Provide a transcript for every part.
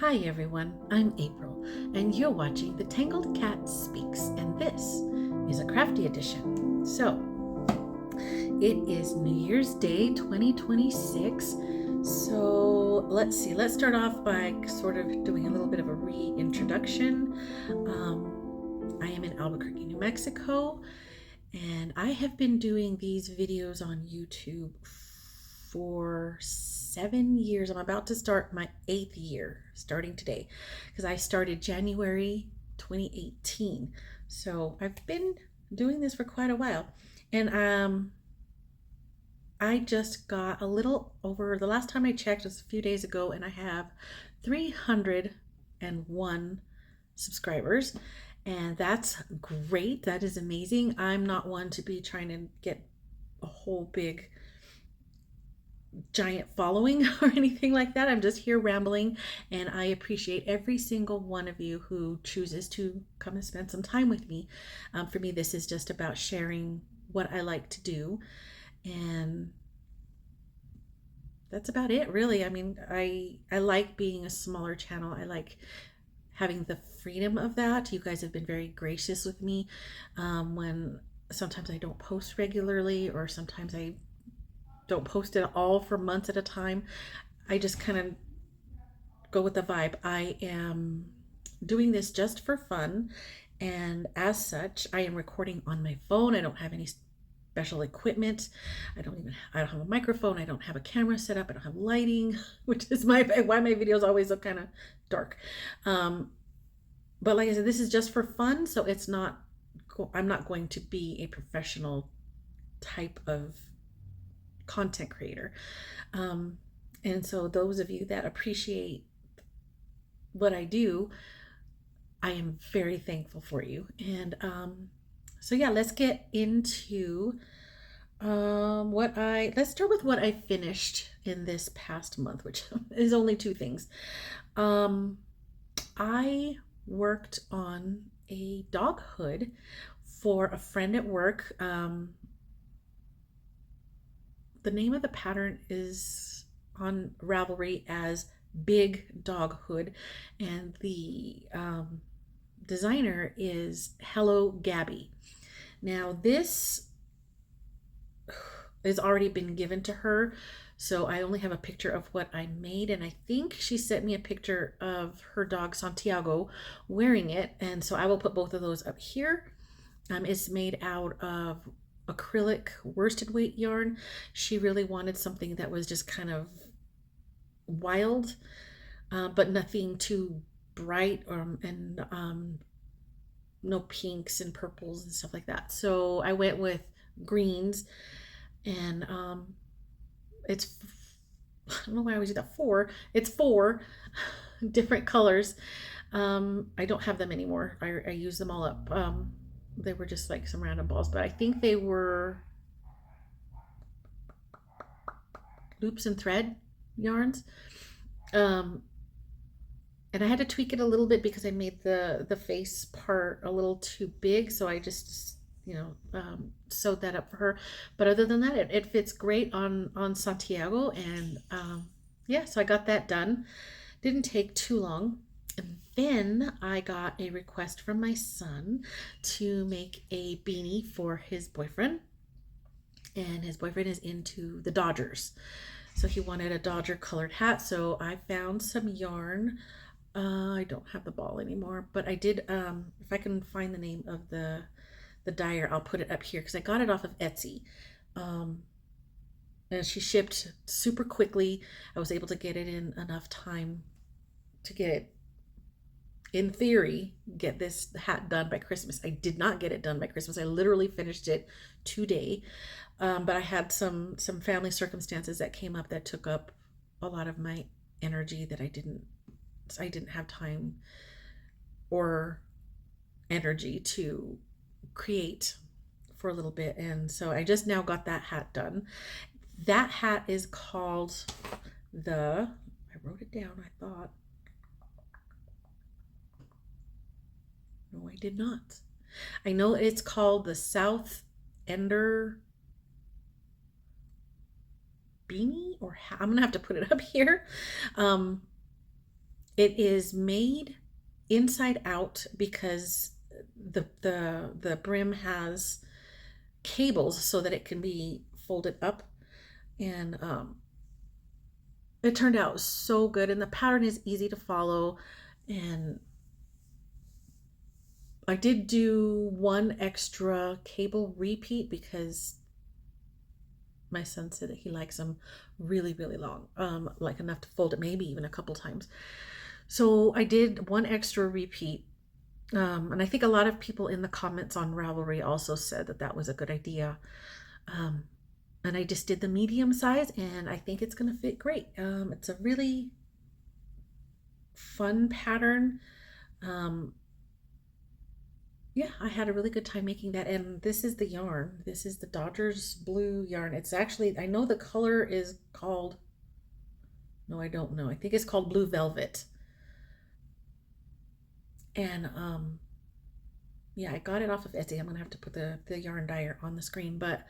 Hi everyone, I'm April, and you're watching the Tangled Cat Speaks, and this is a crafty edition. So, it is New Year's Day 2026. So, let's start off by sort of doing a little bit of a reintroduction. I am in Albuquerque, New Mexico, and I have been doing these videos on YouTube for 7 years. I'm about to start my 8th year starting today because I started January 2018. So I've been doing this for quite a while. And I just got a little over, the last time I checked was a few days ago, and I have 301 subscribers. And that's great. That is amazing. I'm not one to be trying to get a whole big giant following or anything like that. I'm just here rambling, and I appreciate every single one of you who chooses to come and spend some time with me. For me, this is just about sharing what I like to do, and that's about it, really. I mean, I like being a smaller channel. I like having the freedom of that. You guys have been very gracious with me when sometimes I don't post regularly, or sometimes I don't post at all for months at a time. I just kind of go with the vibe. I am doing this just for fun, and as such, I am recording on my phone. I don't have any special equipment. I don't have a microphone. I don't have a camera set up. I don't have lighting, which is why my videos always look kind of dark. But like I said, this is just for fun, so I'm not going to be a professional type of content creator. And so those of you that appreciate what I do, I am very thankful for you. And so yeah, let's get into let's start with what I finished in this past month, which is only 2 things. I worked on a dog hood for a friend at work. The name of the pattern is on Ravelry as Big Dog Hood, and the designer is Hello Gabby. Now this has already been given to her, so I only have a picture of what I made, and I think she sent me a picture of her dog Santiago wearing it, and so I will put both of those up here. It's made out of acrylic worsted weight yarn. She really wanted something that was just kind of wild, but nothing too bright, and no pinks and purples and stuff like that. So I went with greens, and it's, I don't know why I always do that, it's 4 different colors. I don't have them anymore. I used them all up. They were just like some random balls, but I think they were loops and thread yarns. And I had to tweak it a little bit because I made the face part a little too big, so I just sewed that up for her. But other than that, it fits great on Santiago, and yeah, so I got that done. Didn't take too long. And then I got a request from my son to make a beanie for his boyfriend, and his boyfriend is into the Dodgers, so he wanted a Dodger colored hat. So I found some yarn. I don't have the ball anymore, but I did, if I can find the name of the dyer, I'll put it up here because I got it off of Etsy. And she shipped super quickly. I was able to get it in enough time to get it, in theory, get this hat done by Christmas. I did not get it done by Christmas. I literally finished it today. But I had some family circumstances that came up that took up a lot of my energy that I didn't have time or energy to create for a little bit. And so I just now got that hat done. That hat is called I wrote it down, I thought. No, I did not. I know it's called the South Ender beanie, or I'm gonna have to put it up here. It is made inside out because the brim has cables so that it can be folded up, and it turned out so good, and the pattern is easy to follow. And I did do one extra cable repeat because my son said that he likes them really, really long, like enough to fold it maybe even a couple times. So I did one extra repeat. And I think a lot of people in the comments on Ravelry also said that that was a good idea. Um, and I just did the medium size, and I think it's going to fit great. It's a really fun pattern. Um, yeah, I had a really good time making that. And this is the yarn. This is the Dodgers blue yarn. It's actually, I know the color is called, no, I don't know. I think it's called Blue Velvet. And yeah, I got it off of Etsy. I'm gonna have to put the yarn dyer on the screen, but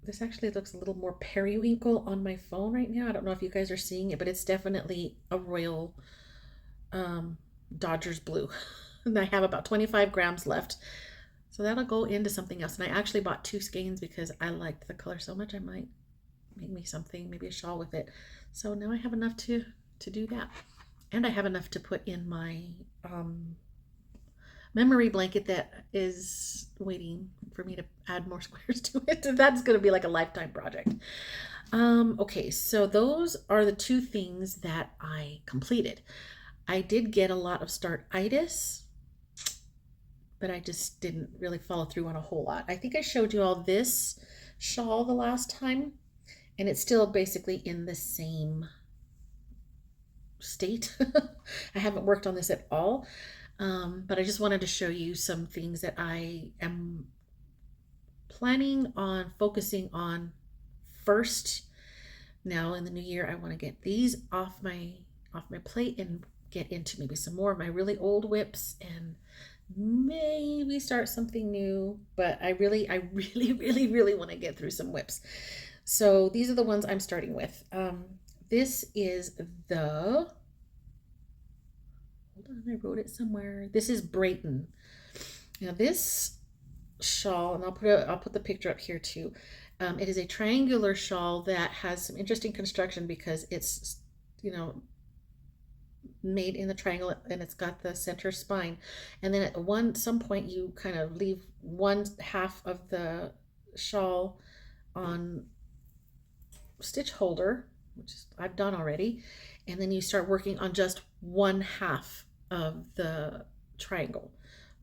this actually looks a little more periwinkle on my phone right now. I don't know if you guys are seeing it, but it's definitely a royal Dodgers blue. And I have about 25 grams left. So that'll go into something else. And I actually bought 2 skeins because I liked the color so much I might make me something, maybe a shawl with it. So now I have enough to do that. And I have enough to put in my memory blanket that is waiting for me to add more squares to it. That's going to be like a lifetime project. Okay, so those are the 2 things that I completed. I did get a lot of start-itis, but I just didn't really follow through on a whole lot. I think I showed you all this shawl the last time, and it's still basically in the same state. I haven't worked on this at all, but I just wanted to show you some things that I am planning on focusing on first. Now in the new year, I want to get these off my plate and get into maybe some more of my really old whips and maybe start something new. But I really want to get through some whips. So these are the ones I'm starting with. This is the, hold on, I wrote it somewhere. This is Brayton. Now this shawl, and I'll put the picture up here too. It is a triangular shawl that has some interesting construction because it's, you know, made in the triangle, and it's got the center spine, and then at some point you kind of leave one half of the shawl on stitch holder, which I've done already, and then you start working on just one half of the triangle,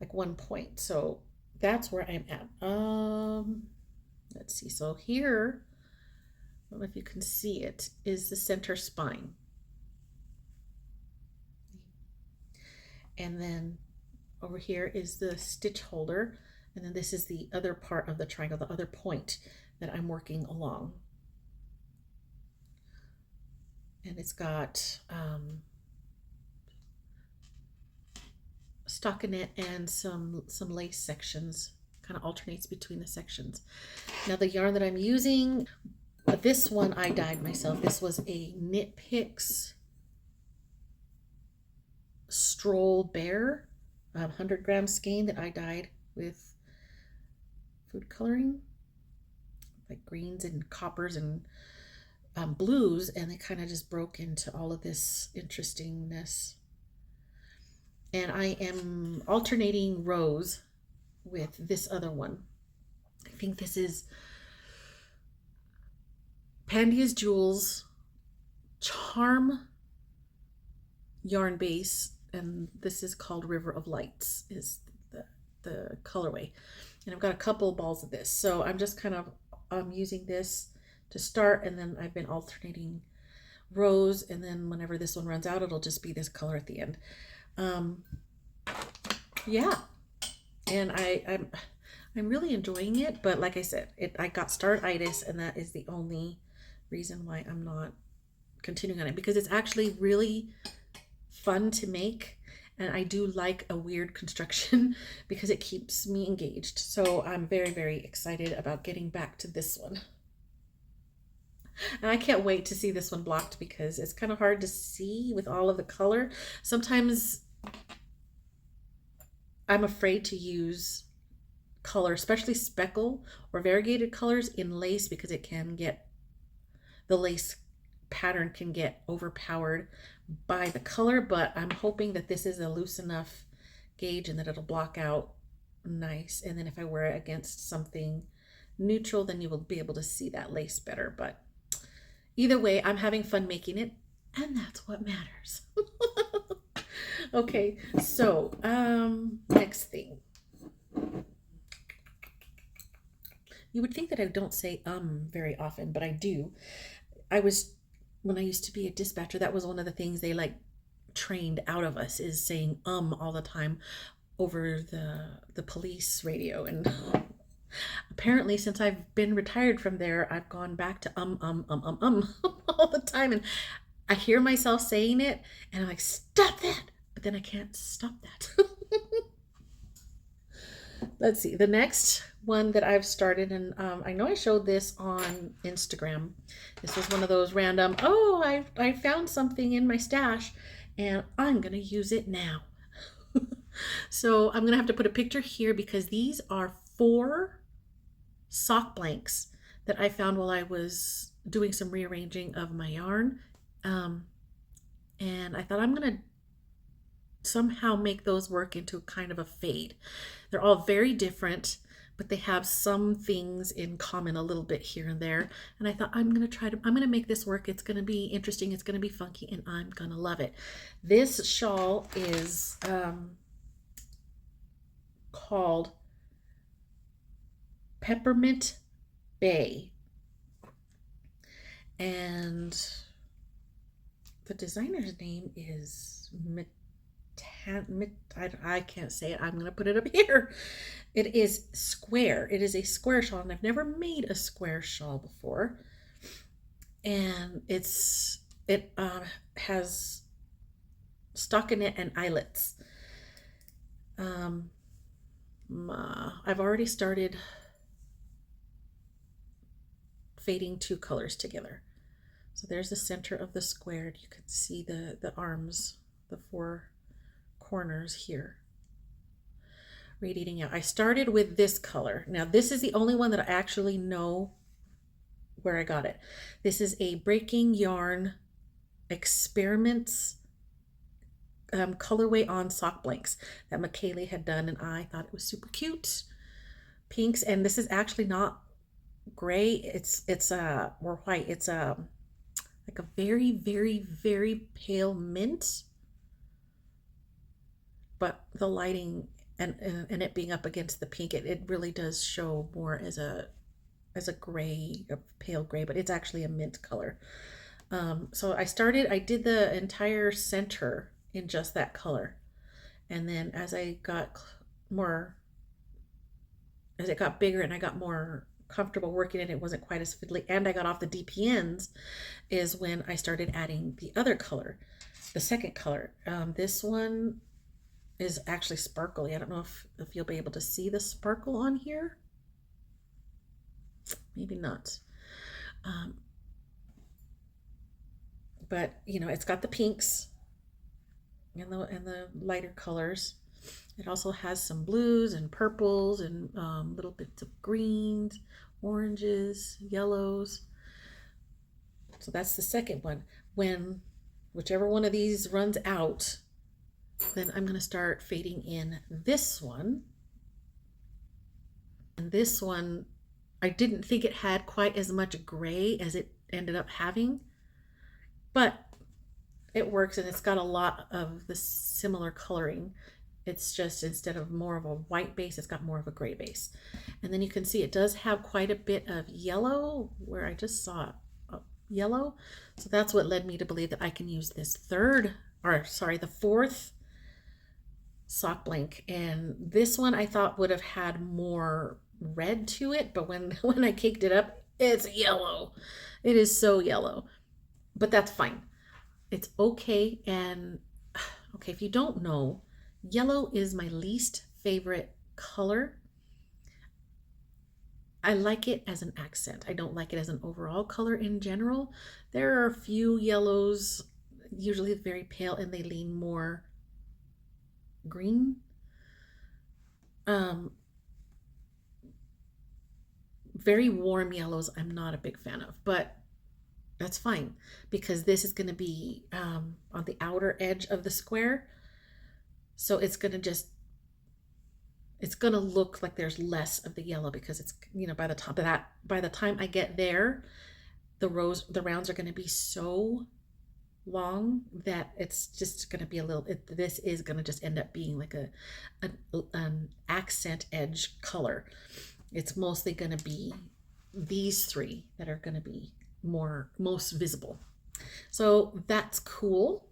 like one point. So that's where I'm at. Let's see. So here, I don't know if you can see it, is the center spine. And then over here is the stitch holder. And then this is the other part of the triangle, the other point that I'm working along. And it's got stockinette and some lace sections, kind of alternates between the sections. Now the yarn that I'm using, this one I dyed myself. This was a Knit Picks Stroll Bear 100-gram skein that I dyed with food coloring, like greens and coppers and blues, and they kind of just broke into all of this interestingness. And I am alternating rows with this other one. I think this is Pandia's Jewels Charm yarn base, and this is called River of Lights is the colorway. And I've got a couple balls of this, so I'm just kind of using this to start, and then I've been alternating rows, and then whenever this one runs out, it'll just be this color at the end. Yeah, and I'm really enjoying it, but like I said, I got start-itis, and that is the only reason why I'm not continuing on it, because it's actually really fun to make, and I do like a weird construction because it keeps me engaged. So I'm very, very excited about getting back to this one. And I can't wait to see this one blocked because it's kind of hard to see with all of the color. Sometimes I'm afraid to use color, especially speckle or variegated colors in lace, because it can get, the lace pattern can get overpowered by the color. But I'm hoping that this is a loose enough gauge and that it'll block out nice. And then if I wear it against something neutral, then you will be able to see that lace better. But either way, I'm having fun making it, and that's what matters. Okay, so next thing. You would think that I don't say very often, but I do. When I used to be a dispatcher, that was one of the things they like trained out of us, is saying all the time over the police radio. And apparently since I've been retired from there, I've gone back to all the time, and I hear myself saying it and I'm like, stop that, but then I can't stop that. Let's see, the next one that I've started, and I know I showed this on Instagram. This was one of those random, oh, I found something in my stash and I'm gonna use it now. So I'm gonna have to put a picture here because these are 4 sock blanks that I found while I was doing some rearranging of my yarn. And I thought I'm gonna somehow make those work into kind of a fade. They're all very different, but they have some things in common a little bit here and there. And I thought I'm gonna make this work. It's gonna be interesting, it's gonna be funky, and I'm gonna love it. This shawl is called Peppermint Bay, and the designer's name is I can't say it. I'm going to put it up here. It is square. It is a square shawl, and I've never made a square shawl before. And it has stockinette and eyelets. I've already started fading 2 colors together. So there's the center of the square. You can see the arms, the 4 corners here radiating out. I started with this color. Now this is the only one that I actually know where I got it. This is a Breaking Yarn Experiments colorway on sock blanks that McKaylee had done, and I thought it was super cute. Pinks, and this is actually not gray. It's or white. It's like a very, very, very pale mint. But the lighting and it being up against the pink, it really does show more as a gray, a pale gray, but it's actually a mint color. So I did the entire center in just that color. And then as it got bigger and I got more comfortable working it wasn't quite as fiddly, and I got off the DPNs, is when I started adding the other color, the second color. This one is actually sparkly. I don't know if you'll be able to see the sparkle on here. Maybe not. But you know, it's got the pinks and the lighter colors. It also has some blues and purples and little bits of greens, oranges, yellows. So that's the second one. When whichever one of these runs out, then I'm going to start fading in this one. And this one, I didn't think it had quite as much gray as it ended up having, but it works, and it's got a lot of the similar coloring. It's just, instead of more of a white base, it's got more of a gray base. And then you can see it does have quite a bit of yellow, where I just saw yellow. So that's what led me to believe that I can use this the 4th sock blank. And this one I thought would have had more red to it, but when I caked it up, it's yellow. It is so yellow, but that's fine. It's okay. And okay, if you don't know, yellow is my least favorite color. I like it as an accent. I don't like it as an overall color in general. There are a few yellows, usually very pale, and they lean more green. Um, Very warm yellows, I'm not a big fan of, but that's fine because this is going to be on the outer edge of the square. So it's going to look like there's less of the yellow because it's, by the time I get there, the rounds are going to be so long that it's just going to be this is going to just end up being like an accent edge color. It's mostly going to be these three that are going to be most visible. So that's cool.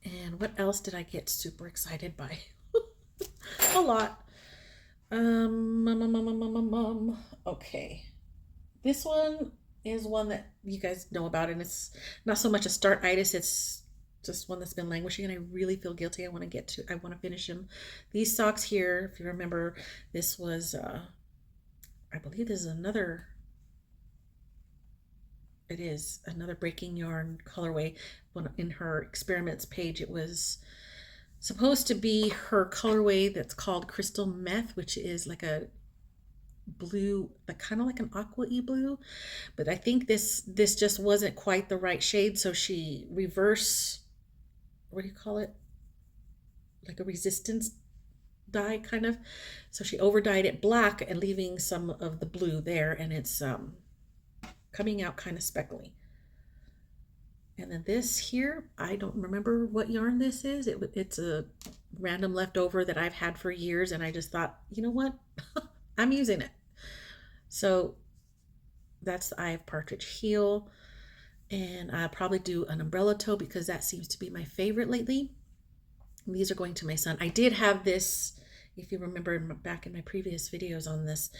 And what else did I get super excited by? A lot. Okay. This one is one that you guys know about, and it's not so much a start-itis, it's just one that's been languishing, and I really feel guilty. I want to finish them. These socks here, if you remember, this was, I believe this is it is another Breaking Yarn colorway. In her experiments page, it was supposed to be her colorway that's called Crystal Meth, which is like a blue, like kind of like an aqua-y blue, but I think this just wasn't quite the right shade, so she what do you call it, like a resistance dye kind of, so she over dyed it black and leaving some of the blue there, and it's coming out kind of speckly. And then this here, I don't remember what yarn this is. It's a random leftover that I've had for years, and I just thought, you know what, I'm using it. So that's the Eye of Partridge heel, and I'll probably do an umbrella toe because that seems to be my favorite lately. These are going to my son. I did have this, if you remember back in my previous videos on this,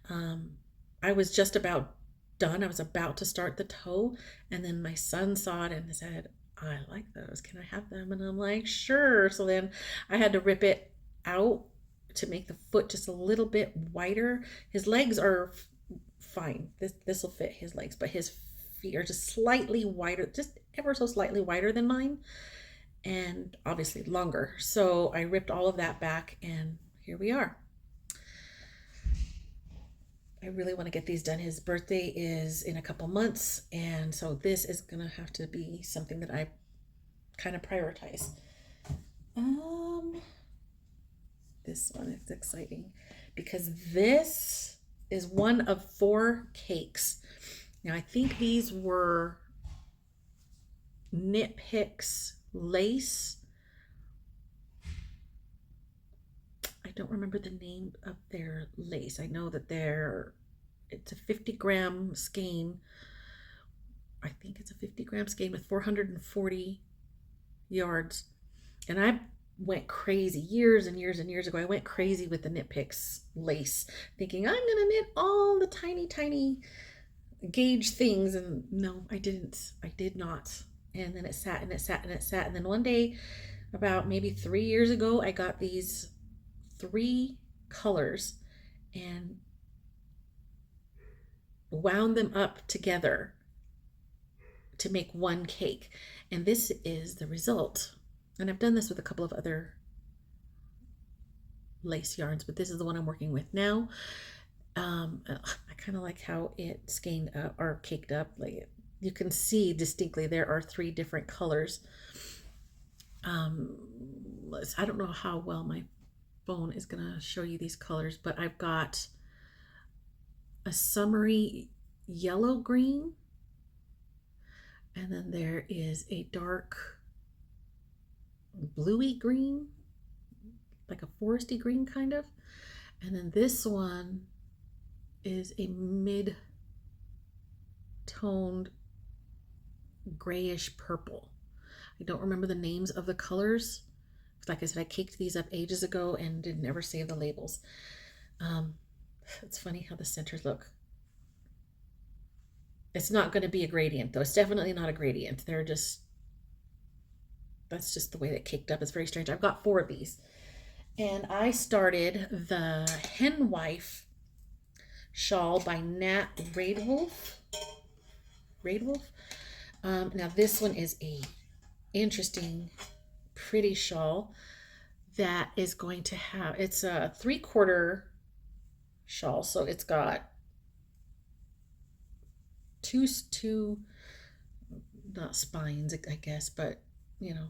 I was just about done. I was about to start the toe, and then my son saw it and said, I like those, can I have them? And I'm like, sure. So then I had to rip it out to make the foot just a little bit wider. His legs are fine, this will fit his legs, but his feet are just slightly wider, just ever so slightly wider than mine, and obviously longer. So I ripped all of that back, and here we are. I really want to get these done. His birthday is in a couple months, and so this is gonna have to be something that I kind of prioritize. This one is exciting because this is one of 4 cakes. Now I think these were Knit Picks lace. I don't remember the name of their lace. I know that it's a 50-gram skein. I think it's a 50-gram skein with 440 yards. And I went crazy years and years and years ago. I went crazy with the Knit Picks lace, thinking I'm gonna knit all the tiny gauge things, and no, I didn't. I did not. And then it sat and it sat and it sat, and then one day, about maybe 3 years ago, I got these 3 colors and wound them up together to make one cake, and this is the result. And I've done this with a couple of other lace yarns, but this is the one I'm working with now. I kind of like how it skeined up or caked up. Like, you can see distinctly there are 3 different colors. I don't know how well my phone is gonna show you these colors, but I've got a summery yellow green, and then there is a dark bluey green, like a foresty green kind of, and then this one is a mid-toned grayish purple. I don't remember the names of the colors. Like I said, I caked these up ages ago and did never save the labels. It's funny how the centers look. It's not going to be a gradient though. It's definitely not a gradient. That's just the way that caked up. It's very strange. I've got 4 of these. And I started the Hen Wife shawl by Nat Raidwolf. Now this one is a interesting, pretty shawl that is going to have, it's a 3/4 shawl. So it's got two, not spines, I guess, but you know,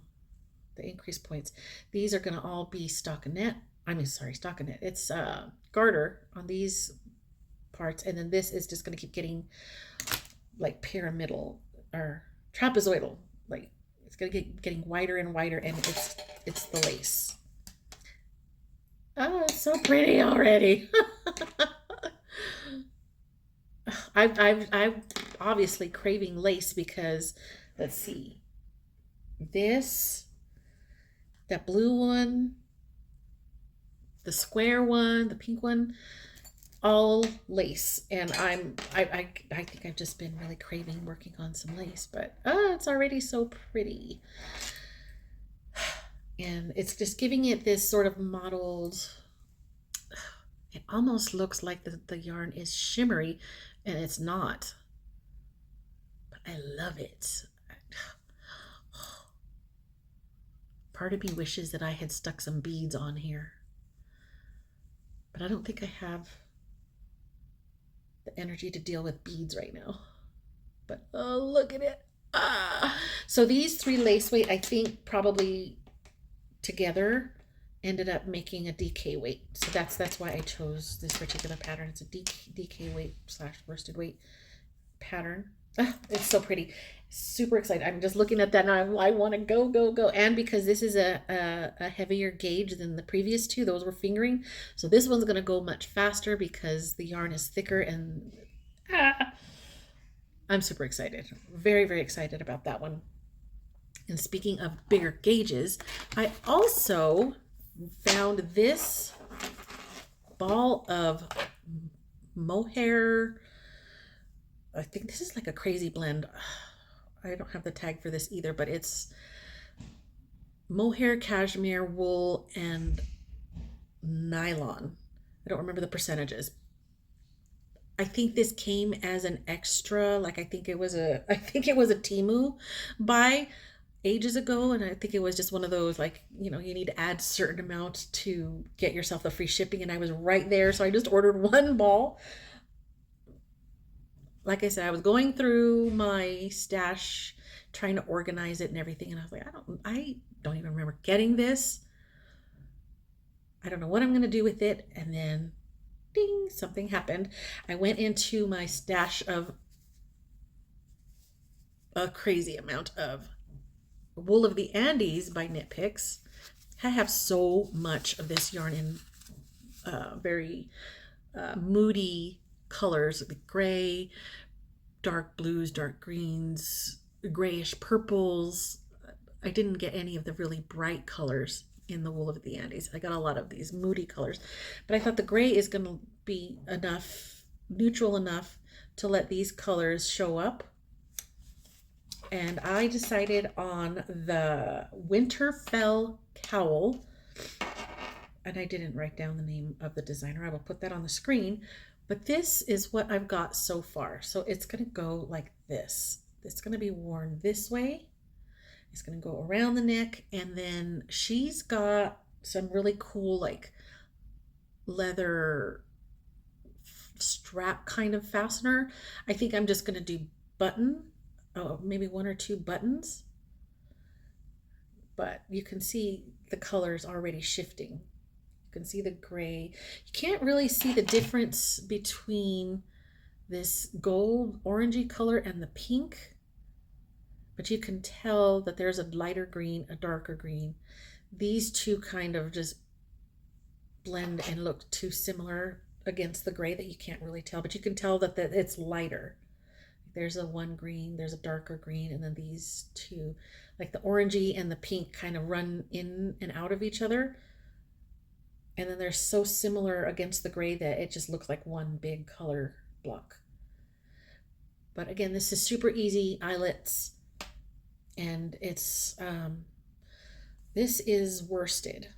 the increase points. These are going to all be stockinette. Stockinette. It's garter on these parts, and then this is just going to keep getting like pyramidal or trapezoidal. Like it's going to get getting wider and wider, and it's the lace. Oh, it's so pretty already. I'm obviously craving lace because let's see, that blue one, the square one, the pink one, all lace, and I think I've just been really craving working on some lace, but it's already so pretty, and it's just giving it this sort of mottled. It almost looks like the yarn is shimmery, and it's not. But I love it. Part of me wishes that I had stuck some beads on here, but I don't think I have the energy to deal with beads right now. But oh, look at it. So these 3 lace weight, I think probably together ended up making a DK weight. So that's why I chose this particular pattern. It's a DK weight / worsted weight pattern. It's so pretty. Super excited. I'm just looking at that now. I want to go. And because this is a heavier gauge than the previous 2, those were fingering. So this one's going to go much faster because the yarn is thicker, and I'm super excited. Very, very excited about that one. And speaking of bigger gauges, I also found this ball of mohair. I think this is like a crazy blend. I don't have the tag for this either, but it's mohair, cashmere, wool, and nylon. I don't remember the percentages. I think this came as an extra, like I think it was a Temu buy ages ago, and I think it was just one of those, like, you know, you need to add a certain amount to get yourself the free shipping, and I was right there, so I just ordered one ball. Like I said, I was going through my stash trying to organize it and everything, and I was like, I don't even remember getting this. I don't know what I'm going to do with it. And then ding, something happened. I went into my stash of a crazy amount of Wool of the Andes by Knit Picks. I have so much of this yarn in very moody colors, the gray, dark blues, dark greens, grayish purples. I didn't get any of the really bright colors in the Wool of the Andes. I got a lot of these moody colors, but I thought the gray is going to be enough, neutral enough to let these colors show up. And I decided on the Winterfell Cowl, and I didn't write down the name of the designer. I will put that on the screen, but this is what I've got so far. So it's going to go like this. It's going to be worn this way. It's going to go around the neck, and then she's got some really cool like leather strap kind of fastener. I think I'm just going to do maybe 1 or 2 buttons, but you can see the colors already shifting. You can see the gray. You can't really see the difference between this gold orangey color and the pink, but you can tell that there's a lighter green, a darker green. These two kind of just blend and look too similar against the gray that you can't really tell, but you can tell that it's lighter. There's a one green, there's a darker green, and then these two, like the orangey and the pink, kind of run in and out of each other. And then they're so similar against the gray that it just looks like one big color block. But again, this is super easy eyelets, and it's this is worsted,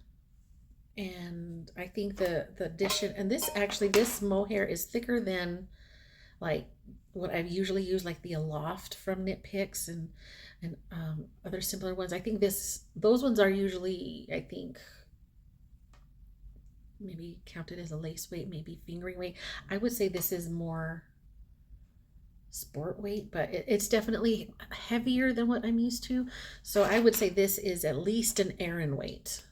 And I think the addition, and this mohair is thicker than like what I've usually used, like the Aloft from Knit Picks and other similar ones. I think those ones are usually, I think, maybe counted as a lace weight, maybe fingering weight. I would say this is more sport weight, but it's definitely heavier than what I'm used to. So I would say this is at least an Aran weight.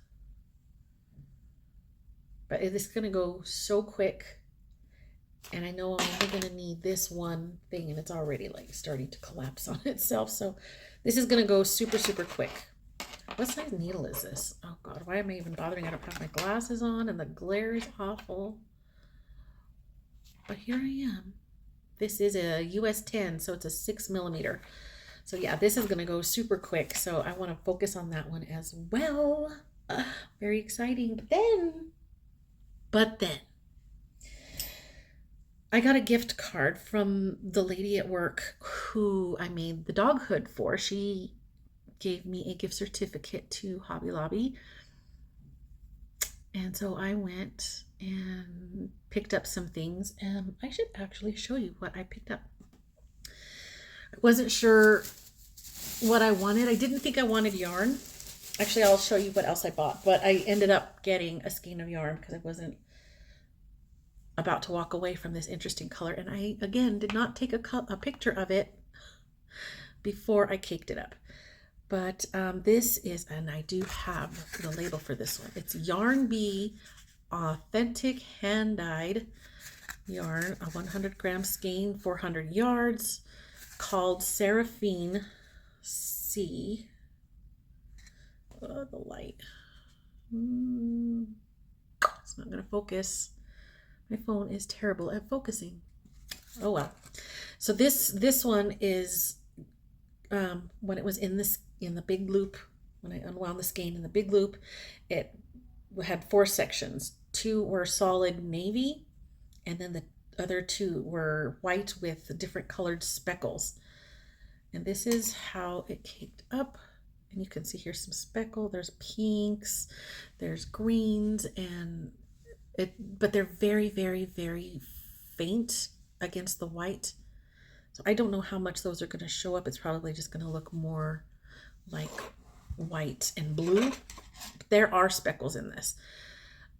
But it's going to go so quick. And I know I'm only going to need this one thing, and it's already like starting to collapse on itself. So this is going to go super, super quick. What size needle is this? Oh God, why am I even bothering? I don't have my glasses on and the glare is awful. But here I am. This is a US 10, so it's a 6mm. So yeah, this is going to go super quick. So I want to focus on that one as well. Very exciting. But then, I got a gift card from the lady at work who I made the dog hood for. She gave me a gift certificate to Hobby Lobby. And so I went and picked up some things, and I should actually show you what I picked up. I wasn't sure what I wanted. I didn't think I wanted yarn. Actually, I'll show you what else I bought, but I ended up getting a skein of yarn because I wasn't about to walk away from this interesting color. And I, again, did not take a picture of it before I caked it up. But this is, and I do have the label for this one. It's Yarn Bee Authentic Hand-Dyed Yarn, a 100-gram skein, 400 yards, called Seraphine C. Oh, the light. It's not going to focus. My phone is terrible at focusing. Oh well. So this one is when it was in the big loop, when I unwound the skein in the big loop, it had 4 sections. 2 were solid navy, and then the other 2 were white with different colored speckles. And this is how it caked up. And you can see here some speckle. There's pinks, there's greens, but they're very, very, very faint against the white. So I don't know how much those are going to show up. It's probably just going to look more like white and blue. There are speckles in this.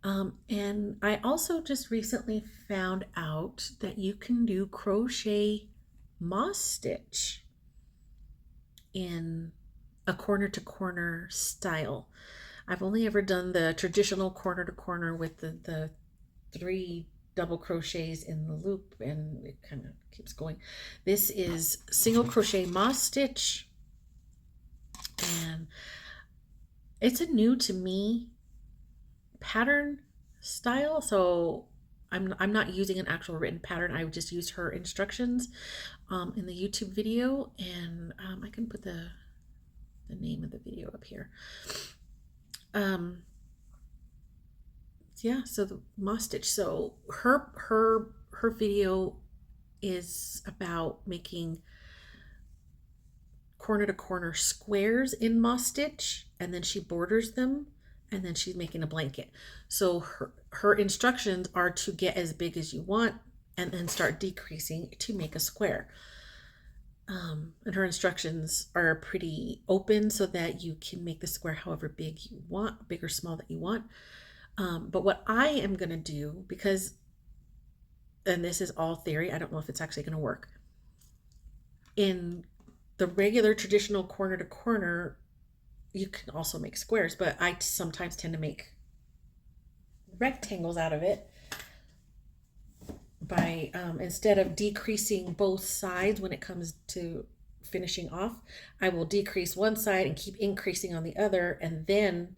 And I also just recently found out that you can do crochet moss stitch in a corner to corner style. I've only ever done the traditional corner to corner with the 3 double crochets in the loop, and it kind of keeps going. This is single crochet moss stitch, and it's a new to me pattern style, so I'm not using an actual written pattern. I just used her instructions in the YouTube video, and I can put the name of the video up here. Yeah, so the moss stitch. So her video is about making corner to corner squares in moss stitch, and then she borders them, and then she's making a blanket. So her instructions are to get as big as you want and then start decreasing to make a square. And her instructions are pretty open so that you can make the square however big you want, big or small that you want. But what I am going to do, because, and this is all theory, I don't know if it's actually going to work. In the regular traditional corner to corner, you can also make squares, but I sometimes tend to make rectangles out of it by instead of decreasing both sides when it comes to finishing off, I will decrease one side and keep increasing on the other, and then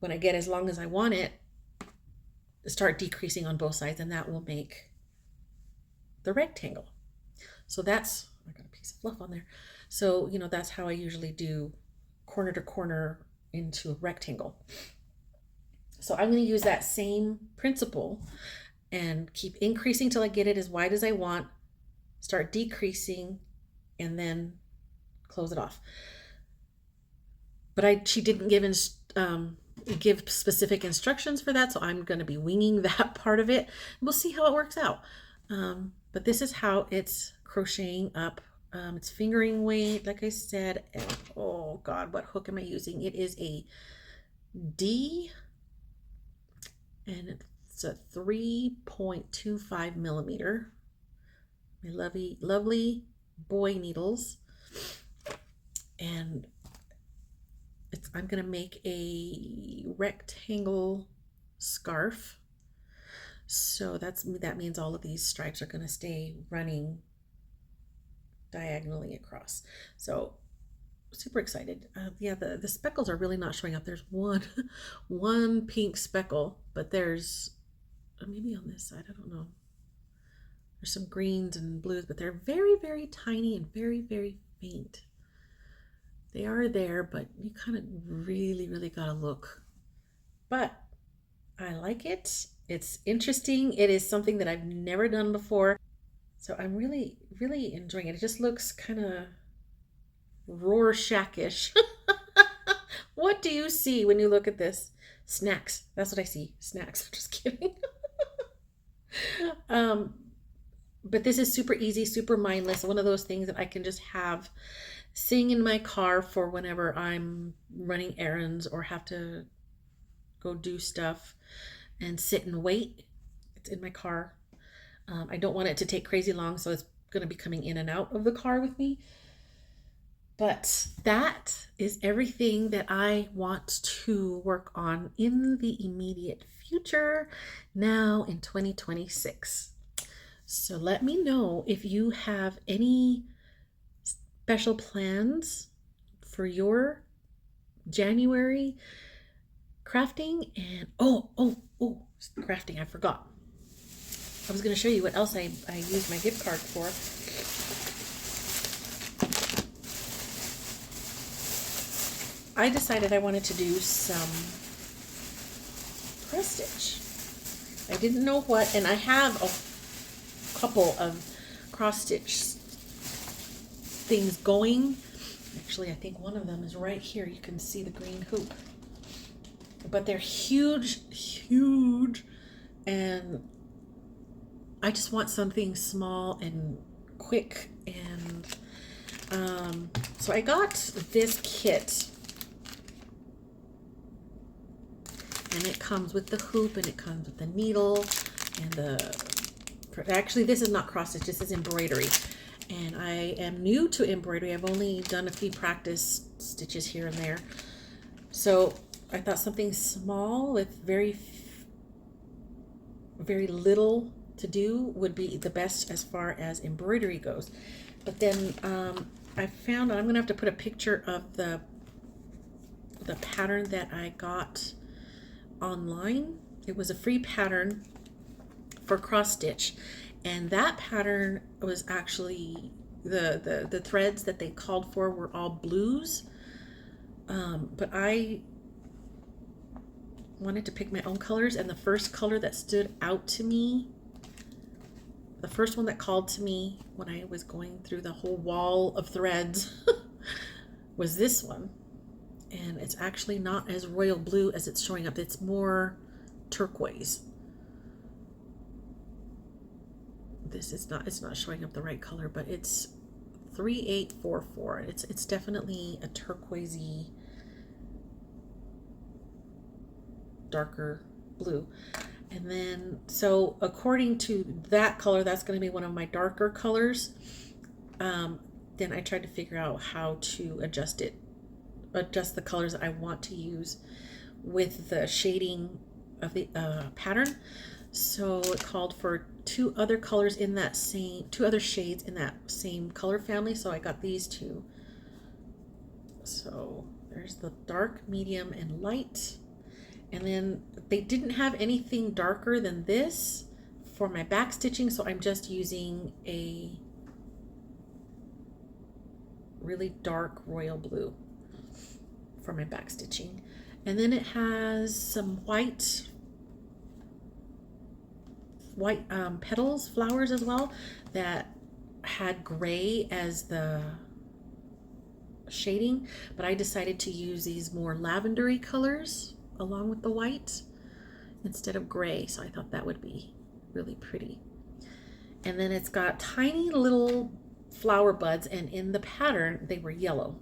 when I get as long as I want it, start decreasing on both sides, and that will make the rectangle. So that's, I got a piece of fluff on there. So, you know, that's how I usually do corner to corner into a rectangle. So I'm going to use that same principle and keep increasing till I get it as wide as I want, start decreasing, and then close it off. But she didn't give give specific instructions for that, so I'm going to be winging that part of it. We'll see how it works out. But this is how it's crocheting up. It's fingering weight, like I said, and oh God, what hook am I using? It is a D, and it's a 3.25 millimeter. My lovely boy needles, and I'm gonna make a rectangle scarf. So that means all of these stripes are gonna stay running diagonally across. So super excited. Yeah, the speckles are really not showing up. There's one pink speckle, but there's maybe on this side, I don't know. There's some greens and blues, but they're very, very tiny and very, very faint. They are there, but you kind of really, really gotta look. But I like it. It's interesting. It is something that I've never done before. So I'm really, really enjoying it. It just looks kind of Rorschach-ish. What do you see when you look at this? Snacks. That's what I see. Snacks. Just kidding. But this is super easy, super mindless. One of those things that I can just have sing in my car for whenever I'm running errands or have to go do stuff and sit and wait. It's in my car. I don't want it to take crazy long, so it's going to be coming in and out of the car with me. But that is everything that I want to work on in the immediate future now in 2026. So let me know if you have any special plans for your January crafting. And oh, crafting, I forgot. I was going to show you what else I used my gift card for. I decided I wanted to do some cross stitch. I didn't know what, and I have a couple of cross stitch things going. Actually, I think one of them is right here. You can see the green hoop. But they're huge, and I just want something small and quick. And so I got this kit, and it comes with the hoop, and it comes with the needle, and actually this is not cross stitch, this is embroidery. And I am new to embroidery. I've only done a few practice stitches here and there. So I thought something small with very little to do would be the best as far as embroidery goes. But then I found, I'm gonna have to put a picture of the pattern that I got online. It was a free pattern for cross stitch, and that pattern was actually the threads that they called for were all blues, but I wanted to pick my own colors, and the first color that stood out to me, the first one that called to me when I was going through the whole wall of threads was this one. And it's actually not as royal blue as it's showing up. It's more turquoise. It's not showing up the right color, but it's 3844. It's definitely a turquoisey, darker blue. And then, so according to that color, that's going to be one of my darker colors. Then I tried to figure out how to adjust the colors that I want to use with the shading of the pattern. So it called for two other shades in that same color family. So I got these two. So there's the dark, medium, and light. And then they didn't have anything darker than this for my back stitching, so I'm just using a really dark royal blue for my back stitching. And then it has some white petals, flowers as well, that had gray as the shading, but I decided to use these more lavendery colors along with the white instead of gray. So I thought that would be really pretty. And then it's got tiny little flower buds, and in the pattern, they were yellow.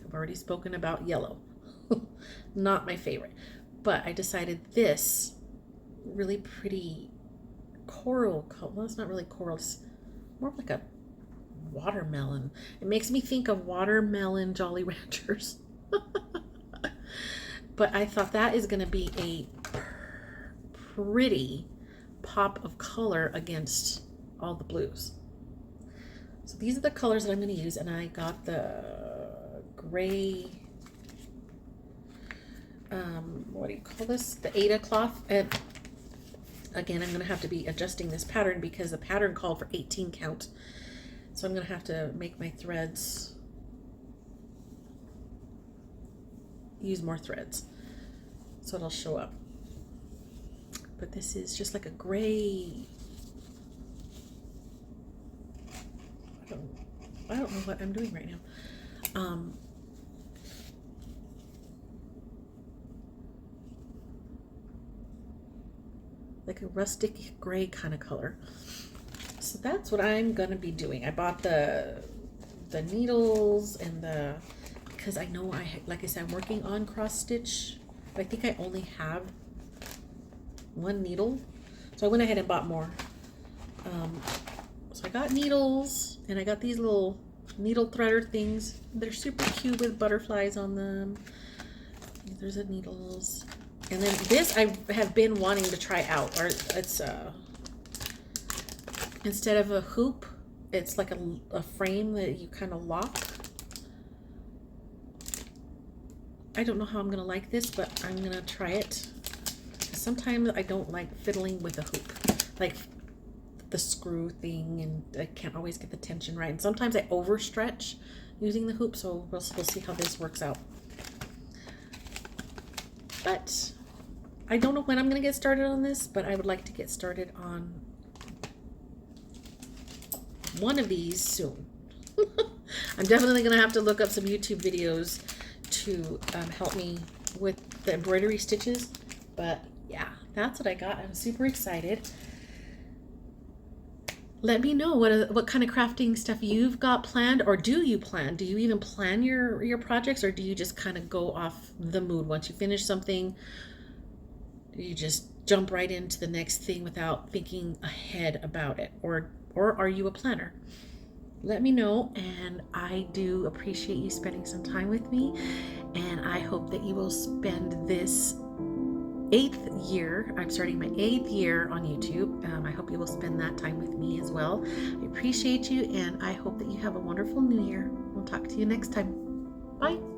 I've already spoken about yellow. Not my favorite. But I decided this really pretty coral color. Well, it's not really coral. It's more like a watermelon. It makes me think of watermelon Jolly Ranchers. But I thought that is going to be a pretty pop of color against all the blues. So these are the colors that I'm going to use, and I got the gray, what do you call this? The Aida cloth. And again, I'm going to have to be adjusting this pattern because the pattern called for 18 count. So I'm going to have to make my threads, use more threads so it'll show up. But this is just like a gray, I don't know what I'm doing right now. Like a rustic gray kind of color. So that's what I'm gonna be doing. I bought the needles and because I know like I said, I'm working on cross stitch. I think I only have one needle, so I went ahead and bought more. So I got needles, and I got these little needle threader things. They're super cute with butterflies on them. There's the needles. And then this I have been wanting to try out, or it's instead of a hoop, it's like a frame that you kind of lock. I don't know how I'm gonna like this, but I'm gonna try it. Sometimes I don't like fiddling with a hoop, like the screw thing, and I can't always get the tension right. And sometimes I overstretch using the hoop, so we'll see how this works out. But I don't know when I'm going to get started on this, but I would like to get started on one of these soon. I'm definitely going to have to look up some YouTube videos to help me with the embroidery stitches. But yeah, that's what I got. I'm super excited. Let me know what kind of crafting stuff you've got planned, or do you plan? Do you even plan your projects, or do you just kind of go off the mood? Once you finish something, you just jump right into the next thing without thinking ahead about it? Or are you a planner? Let me know, and I do appreciate you spending some time with me, and I hope that you will spend this 8th year. I'm starting my 8th year on YouTube. I hope you will spend that time with me as well. I appreciate you, and I hope that you have a wonderful new year. We'll talk to you next time. Bye.